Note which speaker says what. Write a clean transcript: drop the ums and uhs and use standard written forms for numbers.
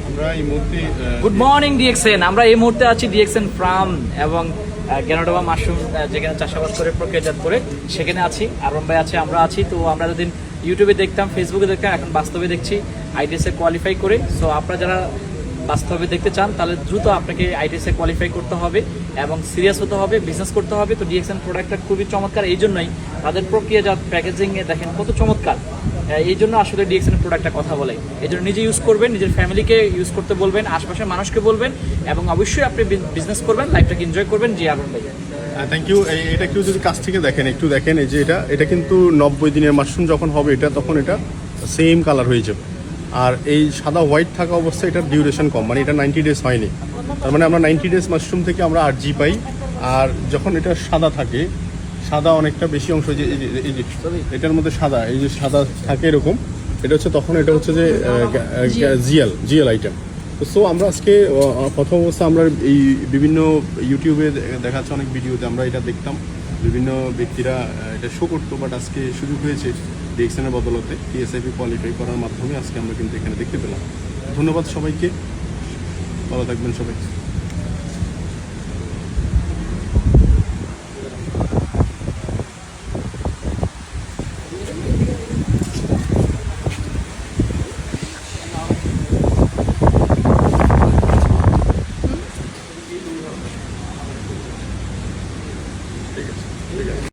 Speaker 1: আমরা এই মুহূর্তে
Speaker 2: গুড মর্নিং ডিএক্সএন। আমরা এই মুহূর্তে আছি ডিএক্সএন ফার্ম এবং গ্যানোডোবা মাশরুম যেখানে চাষাবাদ করে প্রক্রিয়াজাত করে সেখানে আছি। আরম ভাই আছে, আমরা আছি। তো আমরা যতদিন ইউটিউবে দেখতাম, ফেসবুকে দেখতাম, এখন বাস্তবে দেখছি আইটিএসে কোয়ালিফাই করে। সো আপনারা যারা বাস্তবে দেখতে চান তাহলে দ্রুত আপনাকে আইটিএসে কোয়ালিফাই করতে হবে এবং সিরিয়াস হতে হবে, বিজনেস করতে হবে। তো ডিএক্সএন প্রোডাক্টটা খুবই চমৎকার, এই জন্যই তাদের প্রক্রিয়াজাত প্যাকেজিংয়ে দেখেন কত চমৎকার। এই জন্য আসলে ডিএক্সএন প্রোডাক্টটা কথা বলে। এই জন্য নিজে ইউজ করবেন, নিজের ফ্যামিলিকে ইউজ করতে বলবেন, আশপাশের মানুষকে বলবেন এবং অবশ্যই আপনি বিজনেস করবেন, লাইফটাকে এনজয় করবেন। জি আরম ভাই,
Speaker 1: থ্যাংক ইউ। এটা একটু যদি কাছ থেকে দেখেন, একটু দেখেন, এই যে এটা কিন্তু 90 দিনের মাশরুম যখন হবে এটা, তখন এটা সেম কালার হয়ে যাবে। আর এই সাদা হোয়াইট থাকা অবস্থায় এটার ডিউরেশন কম, মানে এটা 90 ডেজ হয়নি। তার মানে আমরা 90 ডেজ মাশরুম থেকে আমরা 8G পাই। আর যখন এটা সাদা থাকে, সাদা অনেকটা বেশি অংশ, এই যে এটার মধ্যে সাদা, এই যে সাদা থাকে এরকম, এটা হচ্ছে তখন এটা হচ্ছে যে জিএল আইটেম। সো আমরা আজকে প্রথম অবস্থা আমরা এই বিভিন্ন ইউটিউবে দেখাচ্ছে অনেক ভিডিওতে আমরা এটা দেখতাম, বিভিন্ন ব্যক্তিরা এটা শো করতো। বাট আজকে সুযোগ হয়েছে ডিএক্সএনের বদলতে টিএসআইপি কোয়ালিফাই করার মাধ্যমে আজকে আমরা কিন্তু এখানে দেখতে পেলাম। ধন্যবাদ সবাইকে, ভালো থাকবেন সবাই।